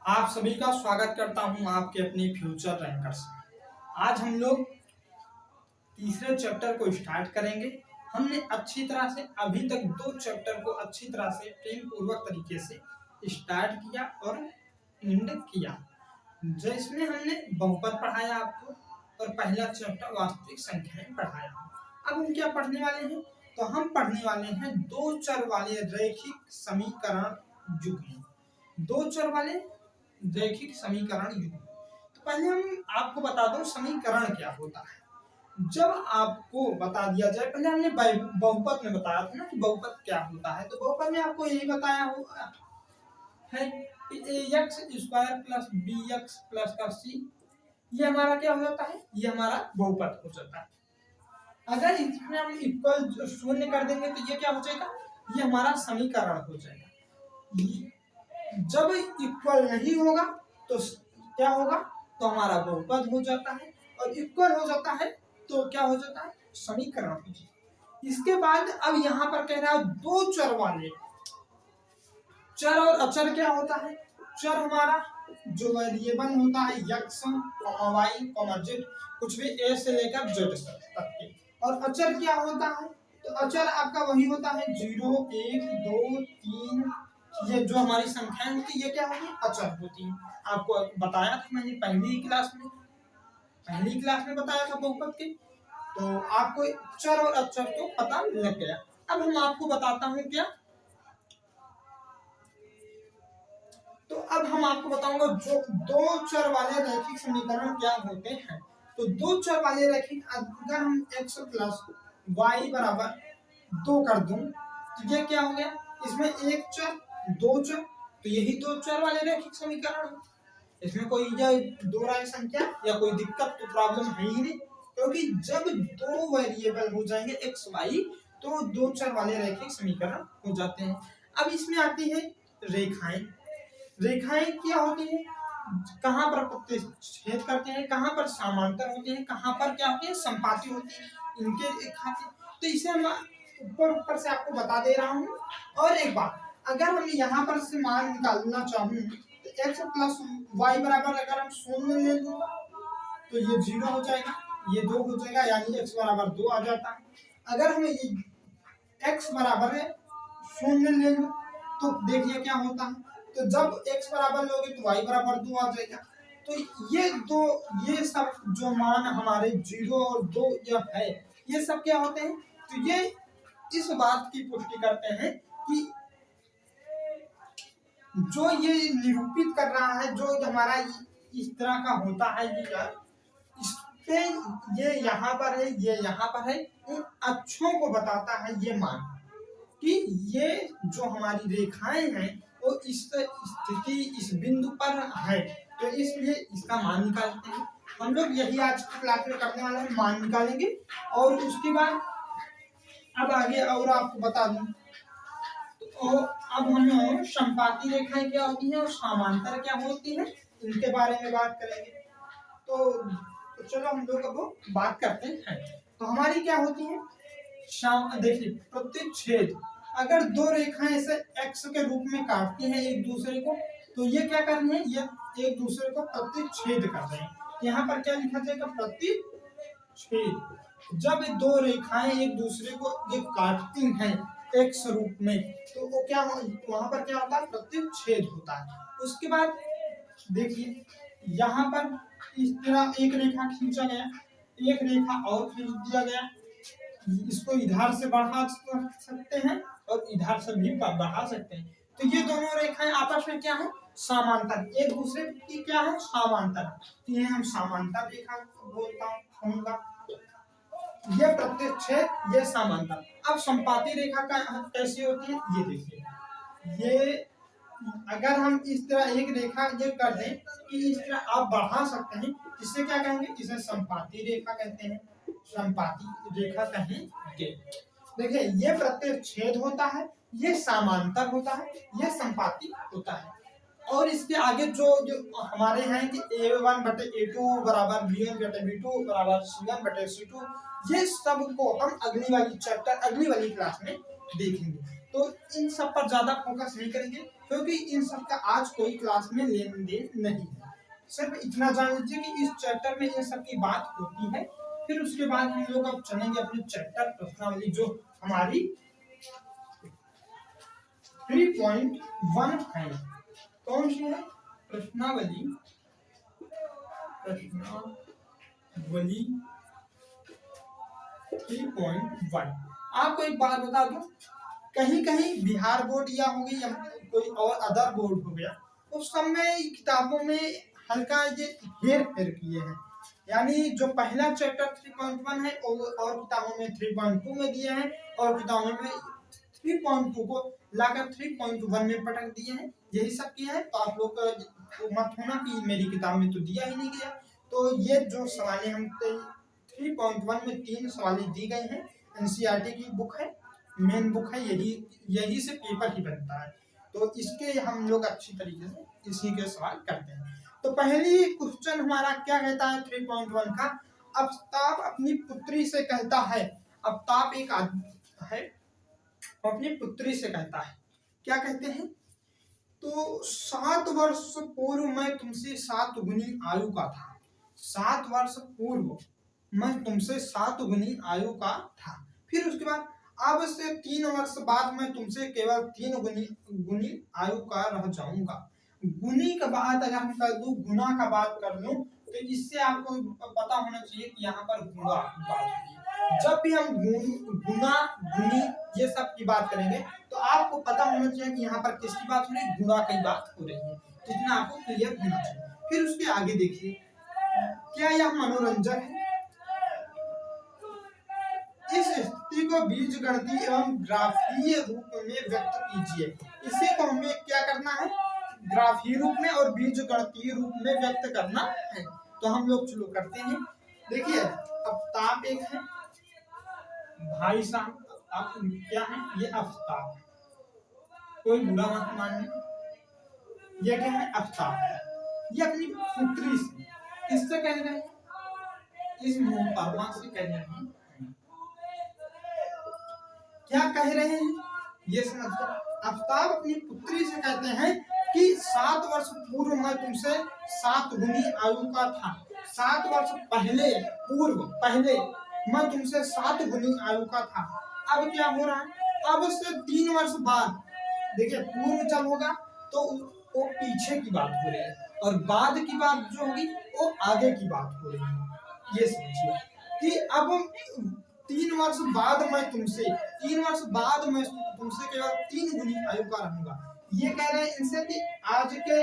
आप सभी का स्वागत करता हूं आपके अपने फ्यूचर रैंकर्स। आज हम लोग तीसरे चैप्टर को स्टार्ट करेंगे। हमने अच्छी तरह से अभी तक दो चैप्टर को अच्छी तरह से प्रेम पूर्वक तरीके से स्टार्ट किया और एंड किया। जिसमें हमने बहुपद पढ़ाया आपको और पहला चैप्टर वास्तविक संख्याएं पढ़ाया। अब हम क्या पढ़ने वाले हैं? तो हम पढ़ने वाले हैं दो चर वाले रैखिक समीकरण युग्म। दो चर वाले रैखिक समीकरण युग्म। तो पहले हम आपको बता दूं समीकरण क्या होता है। जब आपको बता दिया जाए, पहले हमने बहुपद में बताया था ना कि बहुपद क्या होता है। तो बहुपद में आपको यही बताया होगा है कि ax square plus bx plus का c, ये हमारा क्या हो जाता है? ये हमारा बहुपद हो जाता है। अगर इसमें हम इक्वल शून्य कर देंगे तो ये क्या हो जाएगा? ये हमारा समीकरण हो जाएगा। जब इक्वल नहीं होगा तो क्या होगा? तो हमारा बहुपद हो जाता है, और इक्वल हो जाता है तो क्या हो जाता है? समीकरण हो जाता है। इसके बाद अब यहाँ पर कह रहा है दो चर वाले। चर और अचर क्या होता है? चर हमारा जो वेरिएबल होता है x, y, z, कुछ भी a से लेकर z तक के। और अचर क्या होता है? तो अचर आपका वही होता है 0, 1, 2, 3, ये जो हमारी संख्याएं होती है ये क्या होती है? अचर होती है। आपको बताया था मैंने पहली क्लास में बताया था बहुपद के। तो आपको चर और अचर तो पता लग गया। अब हम आपको बताता हूं क्या, तो अब हम आपको बताऊंगा जो दो चर वाले रैखिक समीकरण क्या होते हैं। तो दो चर वाले रैखिक, अगर हम x प्लस वाई बराबर 2 कर दूं तो ये क्या हो गया? इसमें एक चर दो चर, तो यही दो चर वाले रैखिक समीकरण है। इसमें कोई दो राय संख्या या कोई दिक्कत तो प्रॉब्लम है ही नहीं, क्योंकि जब दो वेरिएबल हो जाएंगे x y तो दो चर वाले रैखिक समीकरण हो जाते हैं। अब इसमें आती है रेखाएं। रेखाएं क्या होती है? कहाँ पर प्रतिच्छेद करते हैं, कहाँ पर समांतर होते हैं, कहाँ पर क्या होती है? संपाती होती है। इनके खाते तो इसे हम ऊपर से आपको बता दे रहा हूँ। और एक बात, अगर हम यहाँ पर से मान निकालना चाहूँ तो x प्लस वाई बराबर अगर हम शून्य ले लूंगा तो ये 0 हो जाएगा, ये 2 हो जाएगा, यानी x बराबर 2 आ जाता है। अगर हमें ये x बराबर है शून्य ले लूं तो देखिए क्या होता है। तो जब x बराबर लोगे तो y बराबर 2 आ जाएगा। तो ये सब जो मान हमारे 0 और 2 यह है, ये सब क्या होते हैं? तो ये इस बात की पुष्टि करते हैं कि जो ये निरूपित कर रहा है, जो हमारा इस तरह का होता है, इसपे ये यहाँ पर है, ये यहाँ पर है, उन अक्षों को बताता है ये मान कि ये जो हमारी रेखाएं हैं वो इस स्थिति इस बिंदु पर है, तो इसलिए इसका मान निकालते हैं। हम लोग यही आज की क्लास में करने वाले हैं, मान निकालेंगे। और उसके बाद अब आगे और आपको बता दूं तो अब हम संपाती रेखाएं क्या होती हैं और समांतर क्या होती है, इनके बारे में बात करेंगे। तो चलो हम लोग अब बात करते हैं। तो हमारी क्या होती है? देखिए प्रतिच्छेद। अगर दो रेखाएं ऐसे x के रूप में काटती हैं एक दूसरे को, तो ये क्या कर रही है? ये एक दूसरे को प्रतिच्छेद कर रहे हैं। यहाँ पर क्या लिखा जाएगा? प्रतिच्छेद। जब दो रेखाएं एक दूसरे को ये काटती हैं x रूप में तो वो क्या वहां पर क्या होता है? प्रतिच्छेद होता है। उसके बाद देखिए यहाँ पर इस तरह एक रेखा खींचा गया, एक रेखा और खींच दिया गया। इसको इधर से बढ़ा सकते हैं और इधर से भी बढ़ा सकते हैं। तो ये दोनों रेखाएं आपस में क्या है? समांतर, एक दूसरे की क्या है? समांतर। तो ये हम समांतर रेखा बोलता हूँ। ये प्रतिच्छेद, ये समांतर। अब संपाती रेखा का कैसी होती है ये देखिए। ये अगर हम इस तरह एक रेखा ये कर दें कि इस तरह आप बढ़ा सकते हैं, इसे क्या कहेंगे? इसे संपाती रेखा कहते हैं, संपाती रेखा कहेंगे। देखिए ये प्रतिच्छेद होता है, ये समांतर होता है, ये संपाती होता है। और इसके आगे जो हमारे हैं कि a1/a2 बराबर b1/b2 बराबर c1/c2, ये सब को हम अगली वाली क्लास में देखेंगे। तो इन सब पर ज्यादा फोकस नहीं करेंगे क्योंकि इन सब का आज कोई क्लास में लेन देन नहीं है। सिर्फ इतना जान लीजिए कि इस चैप्टर में इन सब की बात होती है। फिर उसके बाद हम लोग अब चलेंगे अपने चैप्टर प्रश्नावली जो हमारी 3.1 है। कौन सी है? प्रश्नावली 3.1। आपको एक बात बता दूं, कहीं कहीं बिहार बोर्ड या हो गई या कोई और अदर बोर्ड हो गया, उस सब में किताबों में हल्का ये हेर फेर किए हैं। यानी जो पहला चैप्टर 3.1 है और किताबों में 3.2 में दिए हैं और किताबों में 3.2 को लाकर 3.1 में पटक दिए हैं। यही सब किया है। तो आप लोग मत होना कि मेरी किताब में तो दिया ही नहीं गया। तो ये जो सवालें हम 3.1 में 3 सवालें दी गई हैं, एनसीईआरटी की बुक है, मेन बुक है, यही से पेपर ही बनता है। तो इसके हम लोग अच्छी तरीके से इसी के सवाल करते हैं। तो पहली क्वेश्चन हमारा क्या कहता है 3.1 का? आफ्ताब अपनी पुत्री से कहता है। आफ्ताब एक आदमी है, अपनी पुत्री से कहता है, क्या कहते हैं? तो 7 वर्ष पूर्व मैं तुमसे 7 गुनी आयु का था। 7 वर्ष पूर्व मैं तुमसे 7 गुनी आयु का था। फिर उसके बाद अब से 3 वर्ष बाद मैं तुमसे केवल 3 गुनी आयु का रह जाऊंगा। गुनी का बात अगर हम कर दूं, गुना का बात कर लूं, तो इससे आपको पता होना चाहिए कि यहाँ पर गुणा की बात होगी। जब भी हम गुना गुनी ये सब की बात करेंगे तो आपको पता होना चाहिए कि यहाँ पर किसकी बात हो रही है, गुणा की बात हो रही है। इतना आपको क्लियर होना चाहिए। फिर उसके आगे देखिए, क्या यह मनोरंजक है? इस स्थिति को बीजगणितीय एवं ग्राफीय रूप में व्यक्त कीजिए। इसे तो हमें क्या करना है? ग्राफीय रूप में और बीजगणितीय रूप में व्यक्त करना है। तो हम लोग शुरू करते हैं। देखिए, आफ्ताब एक है, भाई साहब आप क्या है? ये आफ्ताब, कोई बुरा मत मानना। ये क्या है? आफ्ताब। ये अपनी पुत्री से, किससे कह रहे हैं? इस मोहतरमा से कह रहे हैं। क्या कह रहे हैं ये समझो। आफ्ताब अपनी पुत्री से कहते हैं कि 7 वर्ष पूर्व मैं तुमसे 7 गुनी आयु का था। 7 वर्ष पहले मैं तुमसे 7 गुनी आयु का था। अब क्या हो रहा है? अब से 3 वर्ष बाद, देखिए पूर्व जब होगा तो वो पीछे की बात हो रही है और बाद की बात जो होगी वो आगे की बात हो रही है। ये समझिए कि अब 3 वर्ष बाद मैं तुमसे केवल 3 गुनी आयु का रहूंगा। ये कह रहे हैं इनसे कि आज के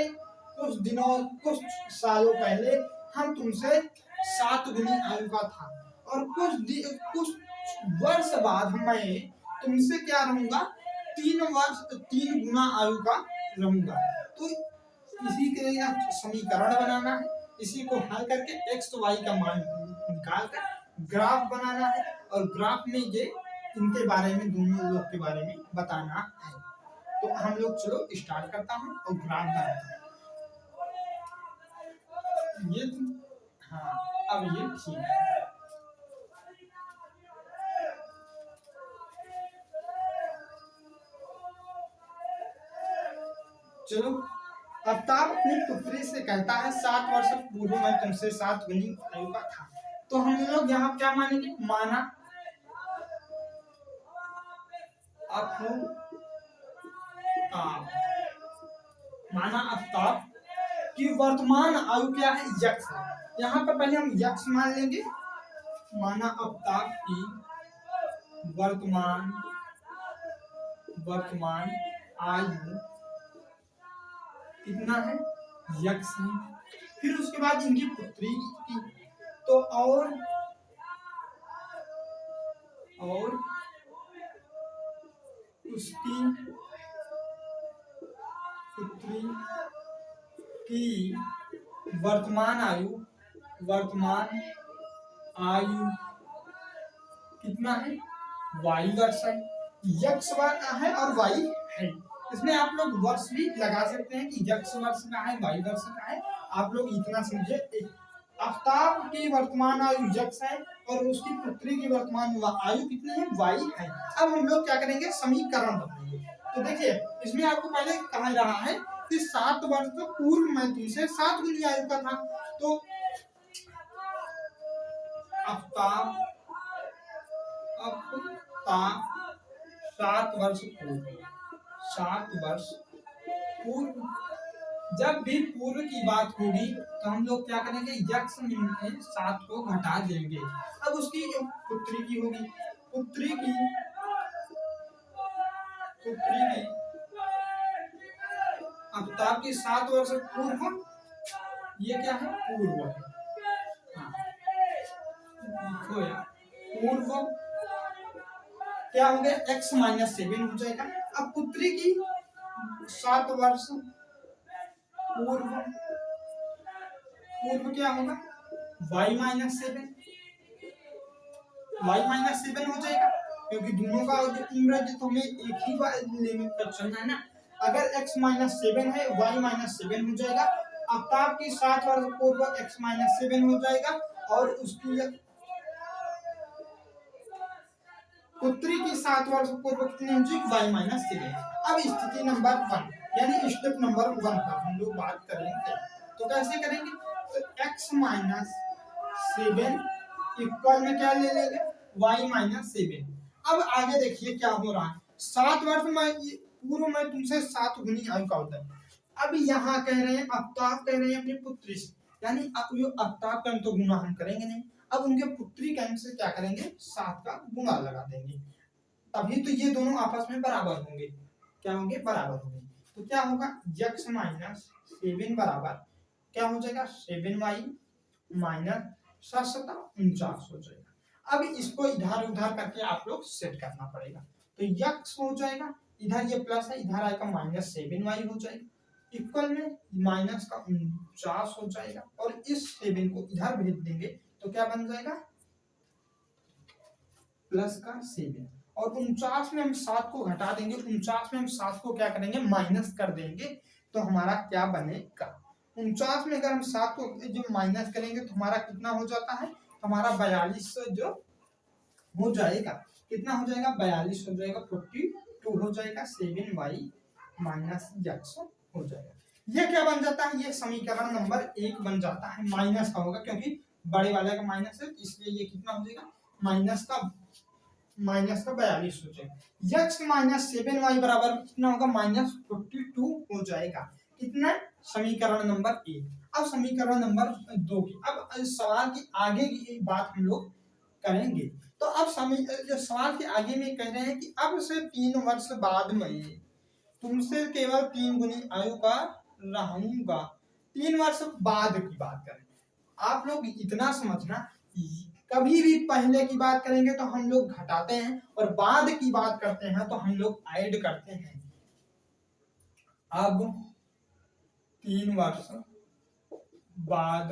कुछ सालों पहले हम तुमसे 7 गुनी आयु का था और कुछ वर्ष बाद मैं तुमसे क्या रहूंगा? 3 गुना आयु का रहूंगा। तो इसी के लिए समीकरण बनाना है। इसी को हल करके x तो y का मान निकाल कर ग्राफ बनाना है और ग्राफ में ये इनके बारे में, दोनों लोग के बारे में बताना है। तो हम लोग चलो स्टार्ट करता हूँ और ग्राफ बनाता हूँ। ये हाँ, अब ये ठीक है। चलो, आफ्ताब अपनी पुत्री से कहता है 7 वर्ष पूर्व मैं तुमसे 7 गुनी आयु का था। तो हम लोग यहाँ क्या मानेंगे? माना आफ्ताब की वर्तमान आयु क्या है? यक्स है। यहाँ पर पहले हम यक्स मान लेंगे। माना आफ्ताब की वर्तमान आयु कितना है? यक्स है। फिर उसके बाद इनकी पुत्री की, तो और उसकी पुत्री की वर्तमान आयु कितना है? वाई वर्ष है। यक्स है और वाई है। इसमें आप लोग वर्ष भी लगा सकते हैं कि यक्स वर्ष का है, वाई वर्ष का है। आप लोग इतना समझे, आफ्ताब की वर्तमान आयु यक्स है और उसकी पुत्री की वर्तमान आयु कितनी है, y है। अब हम लोग क्या करेंगे, समीकरण बनाएंगे। तो देखिए इसमें आपको पहले कहा रहा है कि 7 वर्ष पूर्व मैं तुमसे 7 गुनी आयु का था। तो आफ्ताब 7 वर्ष पूर्व, 7 वर्ष पूर्व, जब भी पूर्व की बात होगी तो हम लोग क्या करेंगे, यक्ष में 7 को घटा देंगे। अब उसकी जो पुत्री की होगी, पुत्री की आफ्ताब की 7 वर्ष पूर्व, ये क्या है, पूर्व है, पूर्व क्या हो गया, x माइनस 7 हो जाएगा। अब पुत्री की 7 वर्ष पूर्व, पूर्व क्या होगा, y माइनस 7, y माइनस 7 हो जाएगा, क्योंकि दोनों का जो उम्र है तो हमें एक ही बार लिमिट पर चलना है ना। अगर x माइनस 7 है, y माइनस 7 हो जाएगा। आफ्ताब की 7 वर्ष पूर्व x माइनस 7 हो जाएगा, और उसकी पुत्री की 7 वर्ष पूर्व कितनी हो जाएगी, y माइनस 7। अब स्थिति नंबर 1 यानी स्टेप नंबर 1 पर हम लोग बात करेंगे। तो कैसे करेंगे, तो x माइनस 7 इक्वल में क्या ले लेंगे, y माइनस 7। अब आगे देखिए क्या हो रहा है, 7 वर्ष में पूर्व में तुमसे 7 गुनी आयु का होता है। अब यहाँ कह रहे हैं, आफ्ताब कह रहे हैं अपनी पुत्री से, यानी अब जो आफ्ताब का तो गुना हम करेंगे नहीं, अब उनके पुत्री का से क्या करेंगे, 7 का गुना लगा देंगे, तभी तो ये दोनों आपस में बराबर होंगे। क्या होंगे, बराबर होंगे। तो क्या होगा, x माइनस 7 बराबर क्या हो जाएगा, 7y माइनस 749 हो जाएगा। अब इसको इधर उधर करके आप लोग सेट करना पड़ेगा। तो x हो जाएगा, इधर ये प्लस है, इधर आएगा माइनस 7y हो जाएगा, इक्वल में माइनस का 49 हो जाएगा, और इस 7 को इधर भेज देंगे तो क्या बन जाएगा, प्लस का 7, और 49 में हम 7 को घटा देंगे, 49 में हम 7 को क्या करेंगे, माइनस कर देंगे, तो हमारा क्या बनेगा, 49 में अगर हम 7 को जो माइनस करेंगे तो हमारा कितना हो जाता है, हमारा 42 जो हो जाएगा, कितना हो जाएगा, 42 हो जाएगा, 42 हो जाएगा, 7y माइनस x हो जाएगा। ये क्या बन जाता है, ये समीकरण नंबर 1 बन जाता है। माइनस का होगा क्योंकि बड़े वाले का माइनस है, इसलिए ये कितना हो जाएगा, माइनस का 42 हो जाएगा। x माइनस 7y बराबर कितना होगा, माइनस 42 हो जाएगा। कितना, समीकरण नंबर 1। अब समीकरण नंबर 2 की, अब सवाल की आगे की बात हम लोग करेंगे। तो अब सवाल के आगे में कह रहे हैं कि अब से 3 वर्ष बाद में तुमसे केवल 3 गुनी आयु का रहूंगा। 3 वर्ष बाद की बात करें, आप लोग इतना समझना, कभी भी पहले की बात करेंगे तो हम लोग घटाते हैं, और बाद की बात करते हैं तो हम लोग ऐड करते हैं। अब 3 वर्ष बाद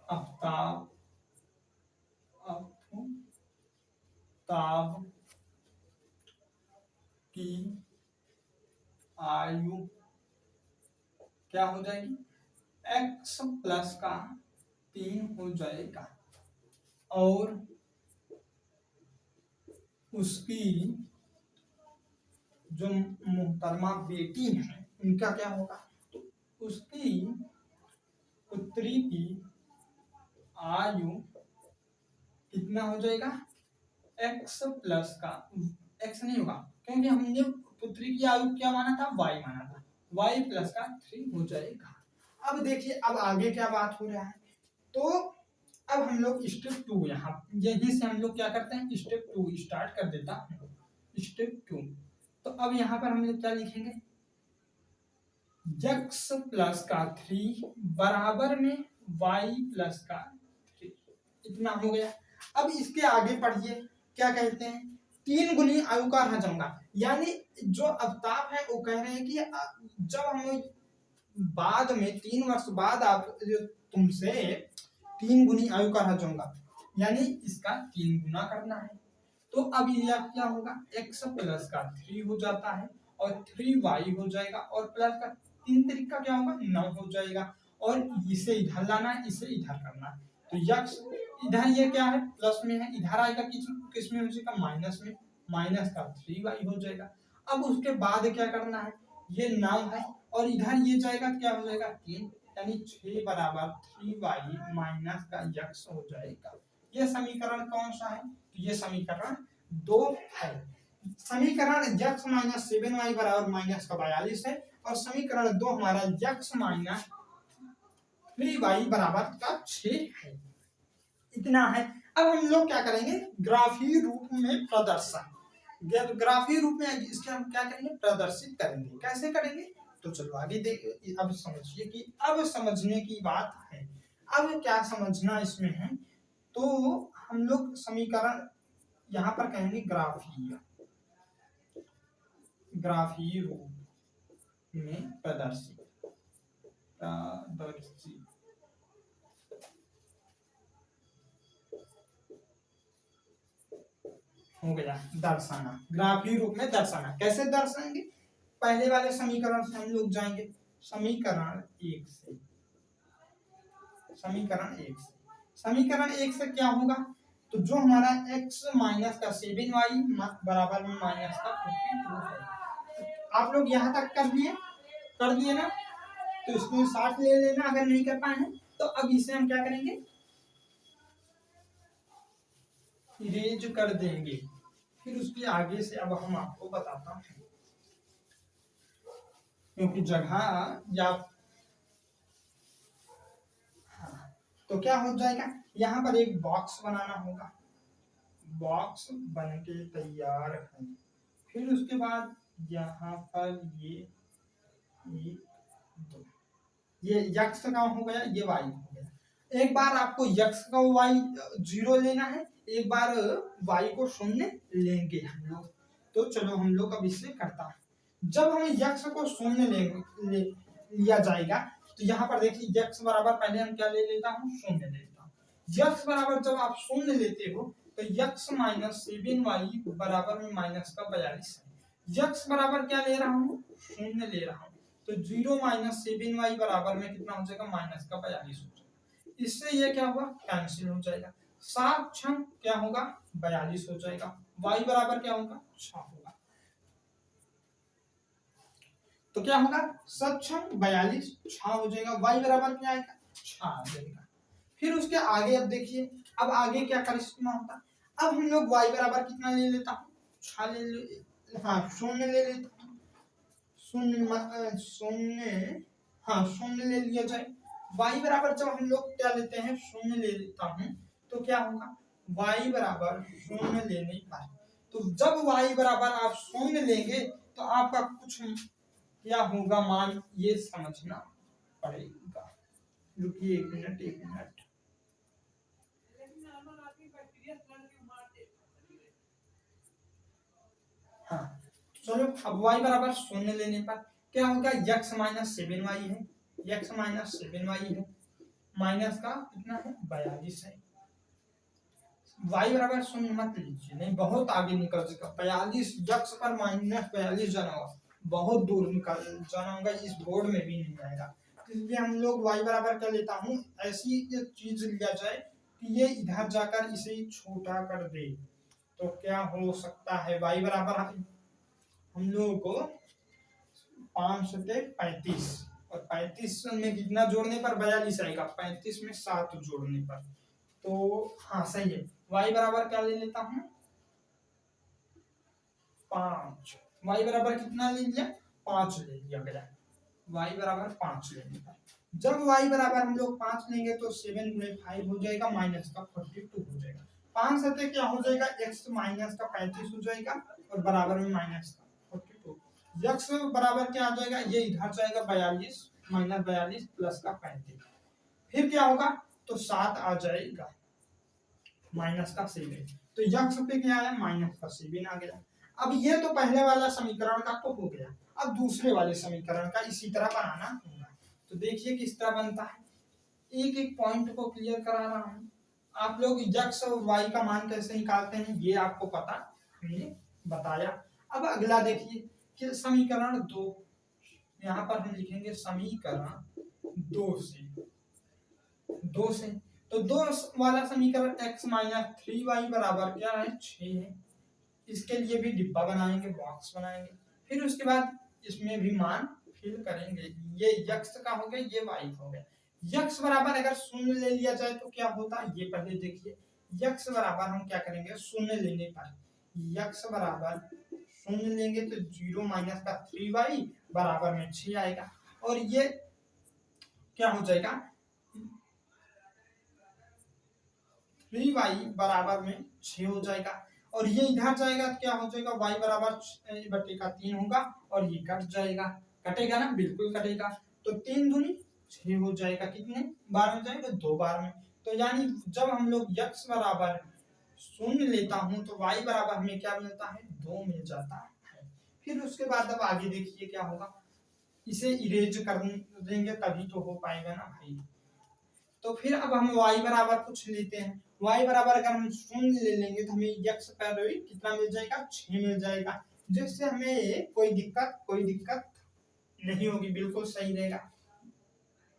आफ्ताब की आयु क्या हो जाएगी, x प्लस का 3 हो जाएगा, और उसकी जो मोहतरमा बेटी है उनका क्या होगा, तो उसकी पुत्री की आयु कितना हो जाएगा, x प्लस का, x नहीं होगा क्योंकि हमने पुत्री की आयु क्या माना था, y माना था, y प्लस का 3 हो जाएगा। अब देखिए अब आगे क्या बात हो रहा है, तो अब हम लोग स्टेप 2, यहाँ यहीं से हम लोग क्या करते हैं, स्टेप 2 स्टार्ट कर देता हूँ, स्टेप 2। तो अब यहाँ पर हम लोग क्या लिखेंगे, x प्लस का 3 बराबर में y प्लस का 3, इतना हो गया। अब इसके आगे पढ़िए, क्या कहते हैं, 3 गुनी आयु का रह जाऊंगा, यानी जो आफ्ताब है वो कह रहे हैं कि जब हम बाद में 3 वर्ष बाद आप तुमसे 3 गुनी आयु का रह जाऊंगा, यानी इसका 3 गुना करना है। तो अब ये क्या होगा, x प्लस का 3 हो जाता है, और 3y हो जाएगा, और प्लस का 3 तरीका क्या होगा, 9 हो जाएगा, और इसे इधर लाना है, इसे इधर करना है। तो x इधर ये क्या है प्लस में है, इधर आएगा किस में हो जाएगा माइनस में, माइनस का 3y हो जाएगा। अब उसके बाद क्या करना है, ये 9 है और इधर ये जाएगा क्या हो जाएगा 3, यानी 6 बराबर 3y माइनस का x हो जाएगा। ये समीकरण कौन सा है, तो ये समीकरण 2 है। समीकरण x माइनस 7y बराबर माइनस का 42 है और समीकरण 2 हमारा x माइनस 3y बराबर का 6 है। इतना है। अब हम लोग क्या करेंगे, ग्राफीय रूप में प्रदर्शन, ग्राफीय रूप में इसके हम क्या करेंगे, प्रदर्शित करेंगे। कैसे करेंगे, तो चलो आगे देख। अब समझिए कि अब समझने की बात है। अब क्या समझना इसमें है, तो हम लोग समीकरण यहाँ पर कहेंगे ग्राफीय, ग्राफीय रूप में प्रदर्शित हो गया दर्शाना, ग्राफीय रूप में दर्शाना। कैसे दर्शाएंगे, पहले वाले समीकरण से हम लोग जाएंगे, समीकरण 1 से, समीकरण 1 से क्या होगा, तो जो हमारा x माइनस का 7y बराबर में माइनस का 52 है। आप लोग यहाँ तक कर दिए ना, तो इसमें 60 ले लेना अगर नहीं कर पाए हैं तो। अब इसे हम क्या करेंगे, इरेज कर देंगे। फिर उसके आगे से अब हम आपको बताता हूँ, क्योंकि जगह या तो क्या हो जाएगा, यहाँ पर एक बॉक्स बनाना होगा, बॉक्स बन के तैयार है। फिर उसके बाद यहाँ पर ये यक्स का हो गया, ये वाई हो गया। एक बार आपको यक्स का वाई 0 लेना है, एक बार वाई को 0 लेंगे हम लोग। तो चलो हम लोग अब इससे करता है। जब हम यक्स को 0 लिया जाएगा, तो यहाँ पर देखिए यक्स बराबर पहले हम क्या ले लेता हूँ, 0 लेता हूँ। यक्स बराबर जब आप 0 लेते हो तो यक्स माइनस 7y बराबर में माइनस का 42 है। यक्स बराबर क्या ले रहा हूँ, 0 ले रहा हूँ, तो 0 माइनस 7y बराबर में कितना हो जाएगा, माइनस का 42 हो जाएगा। इससे ये क्या होगा, कैंसिल हो जाएगा। 7 छंग क्या होगा, 42 हो जाएगा। y बराबर क्या होगा, 6 होगा। तो क्या होगा, 7 छंग 42, 6 हो जाएगा। y बराबर क्या आएगा, 6 आ जाएगा। फिर उसके आगे अब देखिए, अब आगे क्या करिश्मा होता है। अब हम लोग y बराबर कितना ले लेता हूँ, 6 हाँ 0 ले लेता हूँ, 0 ले लिया जाए। y बराबर जब हम लोग क्या लेते हैं, 0 ले लेता हूँ, तो क्या होगा, y बराबर 0 लेने पर, तो जब y बराबर आप 0 लेंगे तो आपका कुछ क्या होगा मान, ये समझना पड़ेगा। रुकिए एक मिनट। हाँ चलो, अब y बराबर 0 लेने पर क्या होगा, x माइनस 7y है, x माइनस 7y है, माइनस का कितना है, 42 है। y बराबर 0 मत लीजिए, नहीं बहुत आगे निकल जाएगा। 42 x पर माइनस 42 जाना होगा, बहुत दूर निकल जाना होगा, इस बोर्ड में भी नहीं आएगा। इसलिए हम लोग y बराबर क्या लेता हूँ, ऐसी चीज लिया जाए कि ये इधर जाकर इसे छोटा कर दे। तो क्या हो सकता है, y बराबर हम लोगों को 5 से 35 और 35 में कितना जोड़ने पर 42 आएगा, 35 में 7 जोड़ने पर। तो हाँ सही है, y बराबर क्या ले लेता हूँ, 5। y बराबर कितना ले लिया, 5 ले लिया गया। y बराबर 5 लेने पर, जब y बराबर हम लोग 5 लेंगे तो 7 गुणे 5 हो जाएगा, माइनस का 42 हो जाएगा। 5 से क्या हो जाएगा, x माइनस का 35 हो जाएगा और बराबर में माइनस का 42। x बराबर क्या आ जाएगा, ये इधर जाएगा 42 माइनस 42 प्लस का 35। फिर क्या होगा, तो 7 आ जाएगा, माइनस का 7। तो x पे क्या आया, माइनस का 7 आ गया। अब ये तो पहले वाला समीकरण का तो हो गया। अब दूसरे वाले समीकरण का इसी तरह बनाना होगा। तो देखिए किस तरह बनता है, एक एक पॉइंट को क्लियर करा रहा हूं। आप लोग x और y का मान कैसे निकालते हैं ये आपको पता हमने बताया। अब अगला देखिए कि समीकरण 2, यहाँ पर हम लिखेंगे समीकरण 2 से तो दो वाला समीकरण x माइनस 3y बराबर क्या है 6 है। इसके लिए भी डिब्बा बनाएंगे, बॉक्स बनाएंगे, फिर उसके बाद इसमें भी मान फिल करेंगे। ये x का हो गया, ये y का हो गया। x बराबर अगर शून्य ले लिया जाए तो क्या होता है, ये पहले देखिए। x बराबर हम क्या करेंगे, शून्य लेने पर x बराबर शून्य लेंगे तो 0 माइनस का 3y बराबर में 6 आएगा, और ये क्या हो जाएगा 3y बराबर में 6 हो जाएगा, और ये इधर जाएगा तो क्या हो जाएगा y बराबर बटे का 3 होगा, और ये कट जाएगा, कटेगा ना, बिल्कुल कटेगा। तो 3 दूनी 6 हो जाएगा, कितने बार में जाएगा, 2 बार में। तो यानी जब हम लोग x बराबर शून्य लेता हूं तो y बराबर हमें क्या मिलता है, 2 मिल जाता है। फिर उसके बाद अब आगे देखिए क्या होगा, इसे इरेज कर देंगे तभी तो हो पाएगा ना भाई। तो फिर अब हम y बराबर कुछ लेते हैं, y बराबर अगर हम शून्य ले लेंगे तो हमें x पर कितना मिल जाएगा, 6 मिल जाएगा, जिससे हमें कोई दिक्कत नहीं होगी, बिल्कुल सही रहेगा।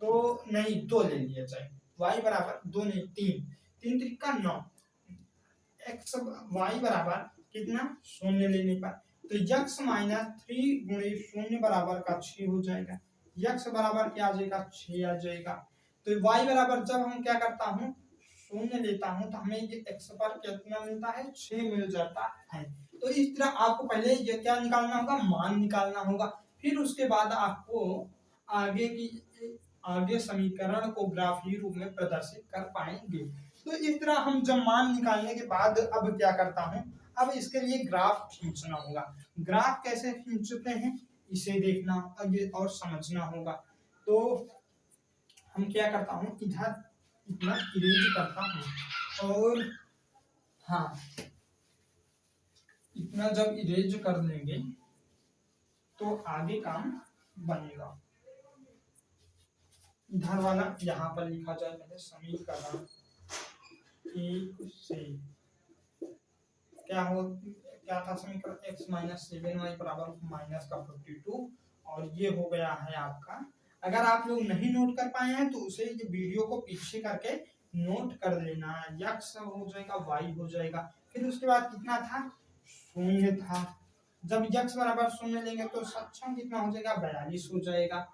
तो नहीं 2 ले लिया जाए, y बराबर 2 नहीं 3, 3 त्रिका 9, x y बराबर कितना शून्य लेने पर, तो x माइनस 3 गुणे शून्य बराबर का 6 हो जाएगा। x बराबर क्या आ जाएगा, 6 आ जाएगा। तो y बराबर जब हम क्या करता हूँ, शून्य लेता हूँ तो हमें ये x पर कितना मिलता है, 6 मिल जाता है। तो इस तरह आपको पहले ये क्या निकालना होगा, मान निकालना होगा, फिर उसके बाद आपको आगे समीकरण को ग्राफीय रूप में प्रदर्शित कर पाएंगे। तो इस तरह हम जब मान निकालने के बाद अब क्या करता हूँ, अब इसके लिए ग्राफ खींचना होगा। ग्राफ कैसे खींचते हैं इसे देखना और समझना होगा। तो हम क्या करता हूँ, इधर इतना इरेज करता हूँ, और हाँ इतना जब इरेज कर लेंगे तो आगे काम बनेगा। इधर वाला यहाँ पर लिखा जाए पहले, समीकरण 1 से क्या था समीकरण, x माइनस 7y बराबर माइनस का 42, और ये हो गया है आपका। अगर आप लोग नहीं नोट कर पाए हैं तो उसे ये वीडियो को पीछे करके नोट कर लेना। x हो जाएगा, y हो जाएगा, फिर उसके बाद कितना था, शून्य था। जब x बराबर शून्य लेंगे तो सक्षम कितना हो जाएगा, 42 हो जाएगा।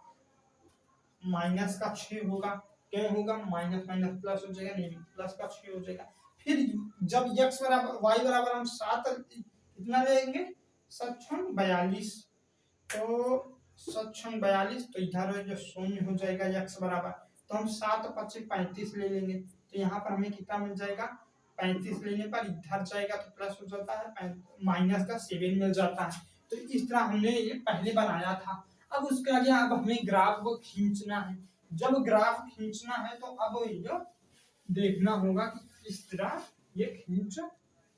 माइनस का 6 होगा, क्या होगा, माइनस माइनस प्लस हो जाएगा, नहीं प्लस का 6 हो जाएगा। फिर जब x बराबर y बराबर हम 7 कितना लेंगे, सक्षम 42, तो सक्षम 42, तो इधर जो शून्य हो जाएगा x बराबर, तो हम 7 5 35 ले लेंगे, तो यहाँ पर हमें कितना मिल जाएगा, 35 लेने पर इधर जाएगा तो प्लस हो जाता है, माइनस का 7 मिल जाता है। तो इस तरह हमने ये पहले बनाया था। अब उसके आगे अब हमें ग्राफ को खींचना है। जब ग्राफ खींचना है तो अब ये देखना होगा कि इस तरह ये खींच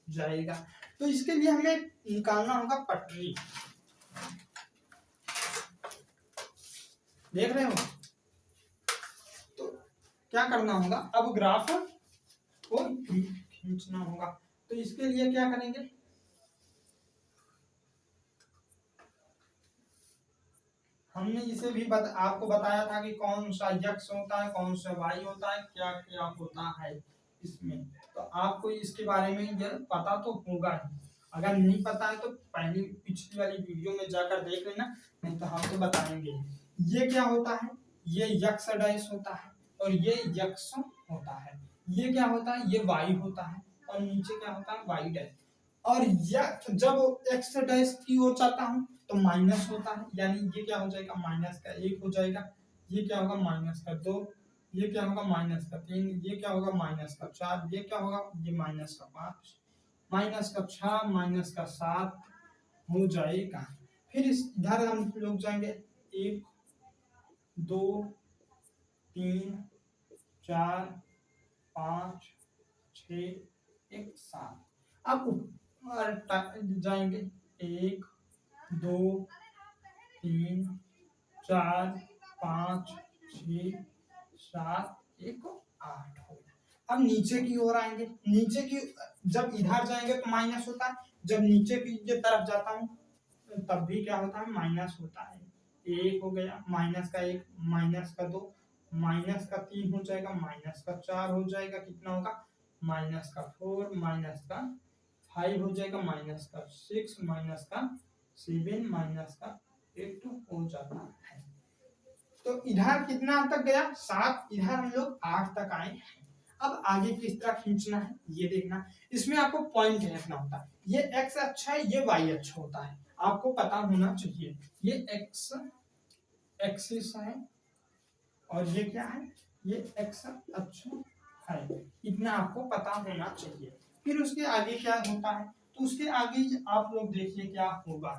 जाएगा। तो इसके लिए हमें निकालना होगा पटरी, देख रहे हो। तो क्या करना होगा, अब ग्राफ को खींचना होगा। तो इसके लिए क्या करेंगे, हमने इसे भी आपको बताया था कि कौन सा x होता है, कौन सा y होता है, क्या क्या होता है इसमें। तो आपको इसके बारे में यह पता तो होगा ही, अगर नहीं पता है तो पहली पिछली वाली वीडियो में जाकर देख लेना, नहीं तो हम तो बताएंगे। ये क्या होता है, ये x डैश होता है, और ये x होता है। ये क्या होता है, ये y होता है, और नीचे क्या होता है, y डैश। और जब x डैश की ओर जाता हूँ तो माइनस होता है, यानी ये क्या हो जाएगा, माइनस का 1 हो जाएगा। ये क्या होगा, माइनस का 2, ये क्या होगा, माइनस का 3, ये क्या होगा, माइनस का 4, ये क्या होगा, ये माइनस का 5, माइनस का 6, माइनस का 7 हो जाएगा। फिर इस इधर हम लोग जाएंगे 1 2 3 4 5 6 1 7। अब जाएंगे 1 2 3 4 5 6 7 1 8 हो। अब नीचे की ओर आएंगे, नीचे की जब इधर जाएंगे तो माइनस होता है, जब नीचे की तरफ जाता हूँ तब भी क्या होता है, माइनस होता है। 1 हो गया, माइनस का 1, माइनस का 2, माइनस का 3 हो जाएगा, माइनस का 4 हो जाएगा, कितना होगा माइनस का 4, माइनस का 5 हो जाएगा, माइनस का 6, माइनस का 7, माइनस का 8 हो जाता है। तो इधर कितना तक गया 7, इधर हम लोग 8 तक आए हैं। अब आगे किस तरह खींचना है ये देखना, इसमें आपको पॉइंट रखना होता है, ये x अच्छा है, ये y अच्छा होता है, आपको पता होना चाहिए। ये x एक्सिस है और ये क्या है, ये x अच्छा है, इतना आपको पता होना चाहिए। फिर उसके आगे क्या होता है, तो उसके आगे आप लोग देखिए क्या होगा।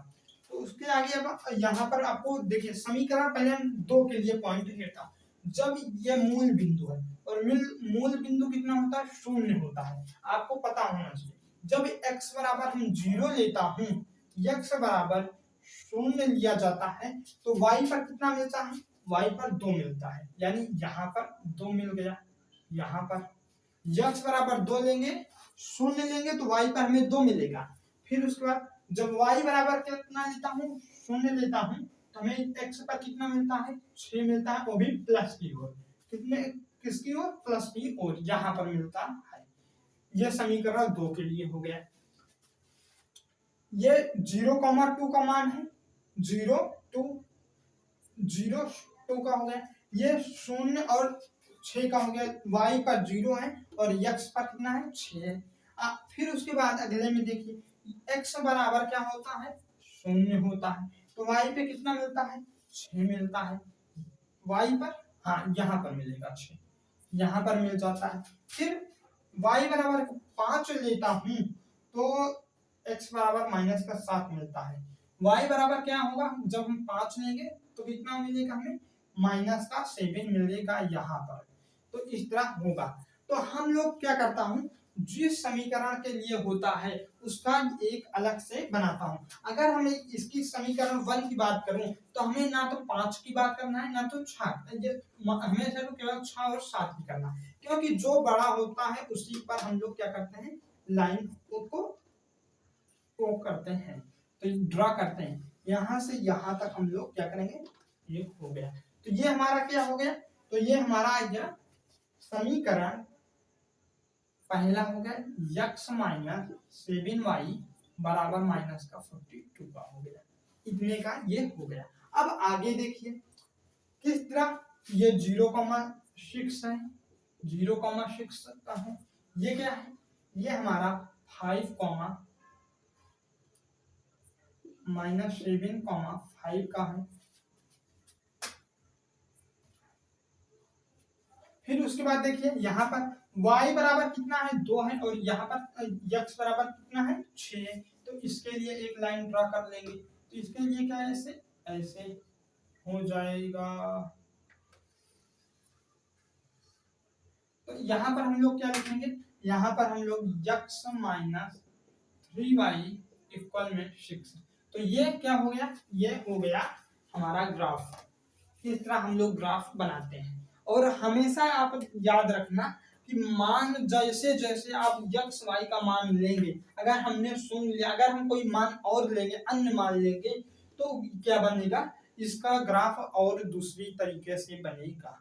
तो उसके आगे अब यहाँ पर आपको देखिए समीकरण पहले हम 2 के लिए पॉइंट लेता, जब ये मूल बिंदु है और मूल बिंदु कितना होता है, 0 होता है, आपको पता होना चाहिए। जब x बराबर हम 0 लेता हूँ, x बराबर 0 लिया जाता है, तो y पर कितना मिलता है, y पर 2 मिलता है, यानी यहाँ पर 2 मिल गया। यहाँ पर x बराबर 2 लेंगे, 0 लेंगे तो y पर हमें 2 मिलेगा। फिर उसके बाद जब y बराबर कितना लेता हूँ, 0 लेता हूँ, तो हमें x पर कितना मिलता है, 6 मिलता है, वो भी प्लस की ओर, कितने किसकी ओर, प्लस की ओर यहाँ पर मिलता है। यह समीकरण 2 के लिए हो गया। ये 0,2 का मान है, 0 2 0 2 का हो गया, ये 0 और 6 का हो गया, y पर 0 है और x पर कितना है 6। फिर उसके बाद अगले में देखिए x बराबर क्या होता है, 0 होता है, तो y पे कितना मिलता है, 6 मिलता है, y पर हाँ यहाँ पर मिलेगा 6, यहाँ पर मिल जाता है। फिर y बराबर 5 लेता हूँ तो x बराबर माइनस का 7 मिलता है, y बराबर क्या होगा, जब हम 5 लेंगे तो कितना मिलेगा हमें, माइनस का 7 मिलेगा यहाँ पर। तो इस तरह होगा। तो हम लोग क्या करता हूँ, जिस समीकरण के लिए होता है उसका एक अलग से बनाता हूँ। अगर हमें इसकी समीकरण 1 की बात करूं तो हमें ना तो 5 की बात करना है ना तो 6, हमें तो केवल 6 और 7 की करना है, क्योंकि जो बड़ा होता है उसी पर हम लोग क्या करते हैं, लाइन को करते हैं, तो ड्रा करते हैं, यहाँ से यहाँ तक हम लोग क्या करेंगे, ये हो गया। तो ये हमारा क्या हो गया, तो ये हमारा आ गया समीकरण पहला हो गया, x माइनस 7y बराबर माइनस का 42 का हो गया, इतने का ये हो गया। अब आगे देखिए किस तरह, ये 0,6 है, 0,6 का है, ये क्या है, ये हमारा 5, -7,5 का है। फिर उसके बाद देखिए यहाँ पर y बराबर कितना है, 2 है, और यहाँ पर x बराबर कितना है, 6 है, तो इसके लिए एक लाइन ड्रा कर लेंगे। तो इसके लिए क्या है, ऐसे ऐसे हो जाएगा। तो यहाँ पर हम लोग क्या लिखेंगे, यहाँ पर हम लोग x माइनस 3y इक्वल में 6, तो ये क्या हो गया, ये हो गया हमारा ग्राफ। इस तरह हम लोग ग्राफ बनाते हैं। और हमेशा आप याद रखना कि मान जैसे जैसे आप x y का मान लेंगे, अगर हमने सुन लिया, अगर हम कोई मान और लेंगे, अन्य मान लेंगे, तो क्या बनेगा, इसका ग्राफ और दूसरी तरीके से बनेगा।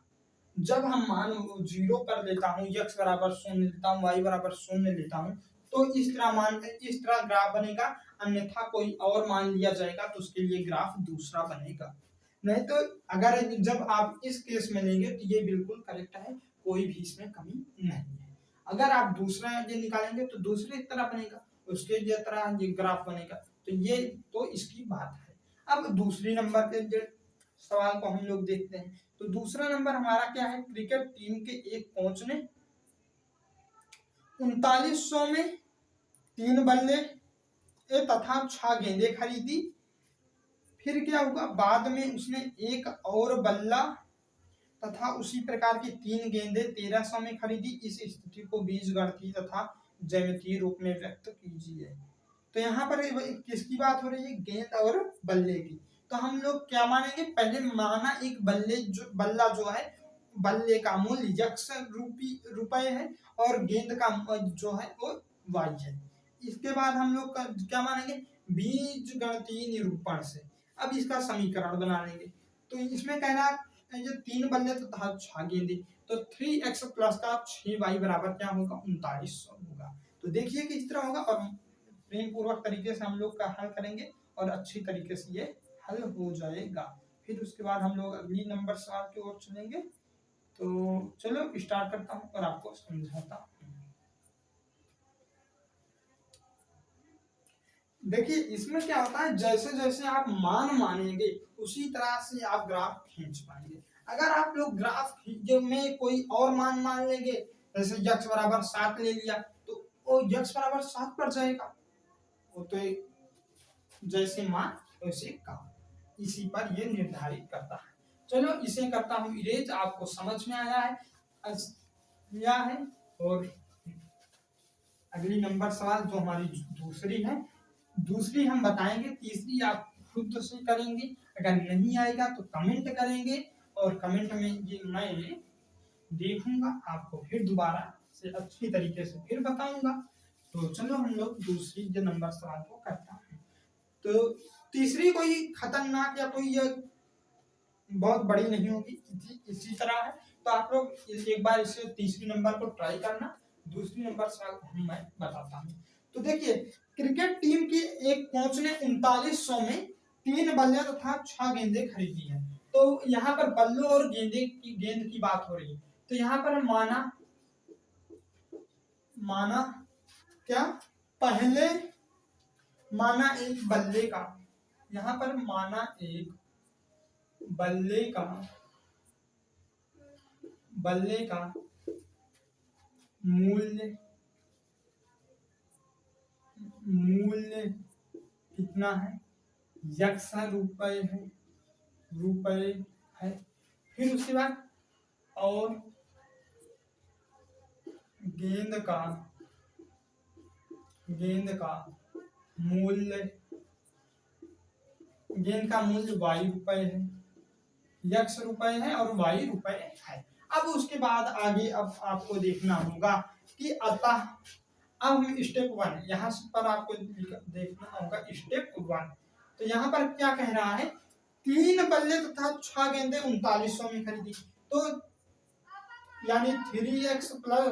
जब हम मान 0 कर लेता हूँ, x बराबर 0 लेता हूँ, y बराबर 0 लेता हूँ, तो इस तरह ग्राफ बनेगा। अन्यथा कोई और मान लिया जाएगा तो उसके लिए ग्राफ दूसरा बनेगा। नहीं तो अगर जब आप इस केस में लेंगे तो ये बिल्कुल करेक्ट है, कोई भी इसमें कमी नहीं है। अगर आप दूसरा ये निकालेंगे तो दूसरी तरह बनेगा, उसके लिए तरह ये ग्राफ बनेगा। तो ये तो इसकी बात है। अब दूसरी नंबर के सवाल को हम लोग देखते हैं। तो दूसरा नंबर हमारा क्या है, क्रिकेट टीम के एक कोच ने 3900 में 3 बल्ले तथा 6 गेंदें खरीदी। फिर क्या हुआ, बाद में उसने एक और बल्ला तथा उसी प्रकार की 3 गेंदें 1300 में खरीदी। इस स्थिति को बीजगणितीय तथा ज्यामितीय रूप में व्यक्त कीजिए। तो यहाँ पर किसकी बात हो रही है, गेंद और बल्ले की। तो हम लोग क्या मानेंगे, पहले माना एक बल्ला जो है, बल्ले का मूल्य x रुपए है और गेंद का जो है वो y है। इसके बाद हम लोग क्या मानेंगे, बीजगणितीय निरूपण से अब इसका समीकरण बना लेंगे। तो इसमें कहना ये 3 बल्ले तथा 6 गेंदे, तो 3x प्लस का 6y बराबर क्या होगा 3900 होगा। तो देखिए कि इस तरह होगा और प्रेम पूर्वक तरीके से हम लोग का हल करेंगे और अच्छी तरीके से ये हल हो जाएगा। फिर उसके बाद हम लोग अगली नंबर सवाल की ओर चलेंगे। तो चलो स्टार्ट करता हूँ और आपको समझाता हूँ। देखिए इसमें क्या होता है, जैसे जैसे आप मान मानेंगे उसी तरह से आप ग्राफ खींच पाएंगे। अगर आप लोग ग्राफ में कोई और मान मान लेंगे, जैसे x बराबर 7 ले लिया तो वो x बराबर 7 पर जाएगा, वो तो जैसे मान वैसे काम, इसी पर ये निर्धारित करता है। चलो इसे करता हूँ इरेज, आपको समझ में आया है और अगली नंबर सवाल जो हमारी दूसरी है, दूसरी हम बताएंगे, तीसरी आप खुद से करेंगे। अगर नहीं आएगा तो कमेंट करेंगे और कमेंट में ये मैं देखूंगा, आपको फिर दोबारा से अच्छी तरीके से फिर बताऊंगा। तो चलो हम लोग दूसरी जो नंबर सवाल को करता है। तो तीसरी कोई खतरनाक या कोई बहुत बड़ी नहीं होगी, इसी तरह है। तो आप लोग एक बार इसे तीसरी नंबर को ट्राई करना। दूसरी नंबर सवाल मैं बताता हूँ। तो देखिए क्रिकेट टीम की एक कोच ने 3900 में 3 बल्ले तथा 6 गेंदें खरीदी है। तो यहाँ पर बल्लों और गेंद की बात हो रही है। तो यहाँ पर माना क्या, पहले माना एक बल्ले का, यहाँ पर माना एक बल्ले का मूल्य कितना है, x रुपए है। फिर उसके बाद और गेंद का मूल्य y रुपए है, x रुपए है और y रुपए है। अब उसके बाद आगे अब आपको देखना होगा कि अतः अब हम स्टेप 1 यहाँ पर आपको देखना होगा स्टेप 1। तो यहाँ पर क्या कह रहा है, 3 बल्ले तथा 6 गेंदें 3900 में खरीदी, तो यानी 3x प्लस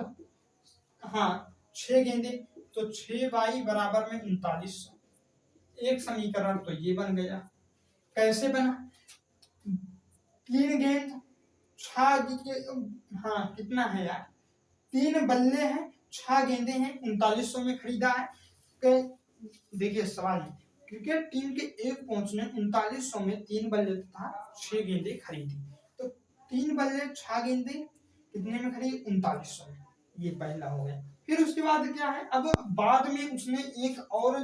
6 गेंदे, तो 6y बराबर में 3900। एक समीकरण तो ये बन गया। कैसे बना, 3 गेंद 6 कितना है यार, 3 बल्ले हैं 6 गेंदे हैं 3900 में खरीदा है। तो देखिए सवाल है, क्रिकेट टीम के एक कोच ने 3900 में 3 बल्ले तथा 6 गेंदे खरीदी। तो 3 बल्ले 6 गेंदे कितने में खरीदी, 3900 में। ये पहला हो गया। फिर उसके बाद क्या है, अब बाद में उसने एक और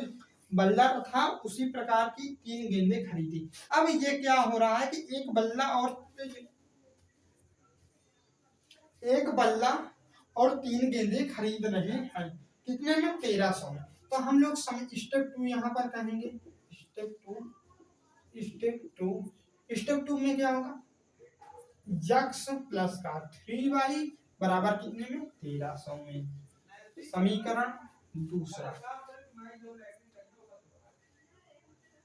बल्ला तथा उसी प्रकार की 3 गेंदें खरीदी। अब ये क्या हो रहा है कि एक बल्ला और 3 गेंदें खरीद रहे हैं, कितने में, 1300 में। तो हम लोग स्टेप 2 यहाँ पर कहेंगे, स्टेप 2 में क्या होगा, x प्लस का 3y बराबर कितने में, 1300 में। समीकरण दूसरा।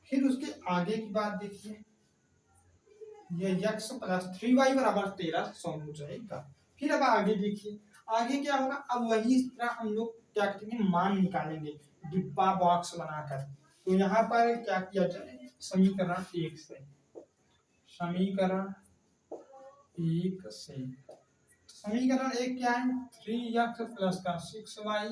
फिर उसके आगे की बात देखिए, ये x प्लस 3y बराबर 1300 हो जाएगा। फिर अब आगे देखिए, आगे क्या होगा, अब वही तरह हम लोग क्या करेंगे, मान निकालेंगे डिब्बा बॉक्स बनाकर। तो यहाँ पर क्या किया जाए, समीकरण 1 से, समीकरण 1 क्या है, 3x प्लस का 6y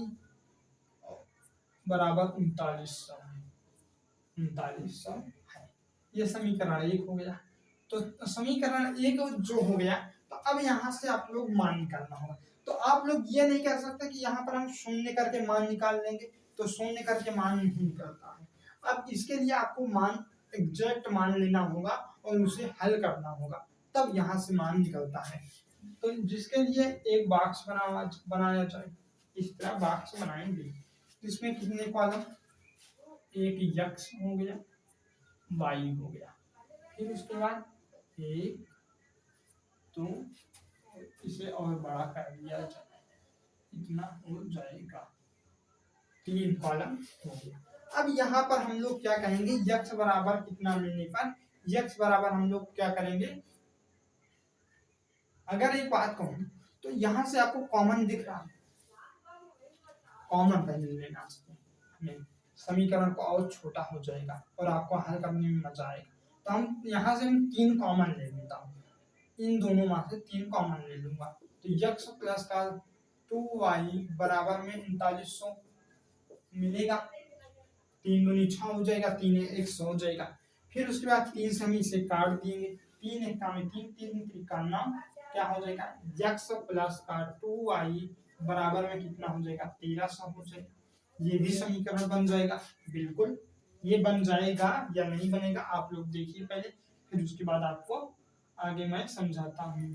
बराबर 3900 है। ये समीकरण 1 हो गया। तो समीकरण 1 जो हो गया, तो अब यहाँ से आप लोग मान निकालना होगा। तो आप लोग ये नहीं कह सकते कि यहाँ पर हम शून्य करके मान निकाल लेंगे, तो शून्य करके मान नहीं निकलता है। अब इसके लिए आपको मान एग्जैक्ट मान लेना होगा और उसे हल करना होगा, तब यहाँ से मान निकलता है। तो जिसके लिए एक बॉक्स बनाया जाए, इस तरह बॉक्स बनाएंगे। इसमें कितने कॉलम, एक x हो गया, y हो गया, फिर उसके बाद एक, तो इसे और बड़ा कर दिया जाए, इतना हो जाएगा, 3 कॉलम हो गया। अब यहाँ पर हम लोग क्या कहेंगे, x बराबर कितना लेने पर, x बराबर हम लोग क्या करेंगे, अगर एक बात कहूँ तो यहाँ से आपको कॉमन दिख रहा है, कॉमन पहले लेना चाहिए, समीकरण को और छोटा हो जाएगा और आपको हल करने में मजा आएगा। तो हम यहाँ से हम 3 कॉमन ले लेता हूँ, इन दोनों में से 3 कॉमन ले लूंगा। तो x प्लस का 2y बराबर में 3900 मिलेगा, 3 दूनी 6 हो जाएगा, 3 एक 100 हो जाएगा। फिर उसके बाद 3 से हम इसे काट देंगे, 3 एक में 3, 3 त्रिका 9, क्या हो जाएगा x प्लस का 2y बराबर में कितना हो जाएगा 1300 हो जाएगा। ये भी समीकरण बन जाएगा, बिल्कुल ये बन जाएगा या नहीं बनेगा आप लोग देखिए पहले, फिर उसके बाद आपको आगे मैं समझाता हूँ।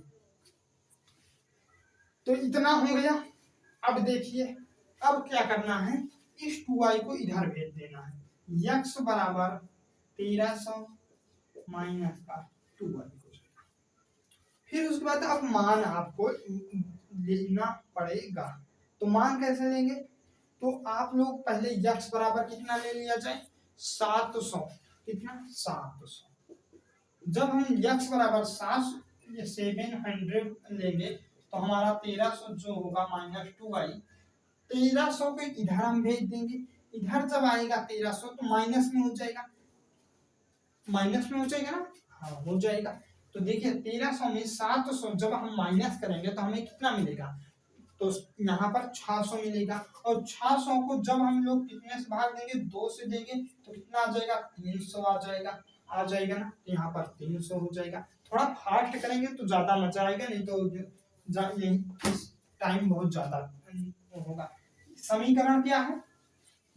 तो इतना हो गया। अब देखिए अब क्या करना है, इस 2y को इधर भेज देना है, x बराबर 1300 माइनस का 2y। फिर उसके बाद अब मान आपको लेना पड़ेगा। तो मान कैसे लेंगे, तो आप लोग पहले x बराबर कितना ले लिया जाए 700, कितना 700। जब हम x बराबर 700 लेंगे तो हमारा 1300 जो होगा माइनस 2y, 1300 को इधर हम भेज देंगे, इधर जब आएगा 1300 तो माइनस में हो जाएगा, माइनस में हो जाएगा ना, हाँ हो जाएगा। तो देखिए 1300 में 700 जब हम माइनस करेंगे तो हमें कितना मिलेगा, तो यहाँ पर 600 मिलेगा, और 600 को जब हम लोग कितने से भाग देंगे 2 से देंगे तो कितना आ जाएगा 300 आ जाएगा ना, यहाँ पर 300 हो जाएगा। थोड़ा फास्ट करेंगे तो ज्यादा मजा आएगा, नहीं तो यही टाइम बहुत ज्यादा होगा। समीकरण क्या है,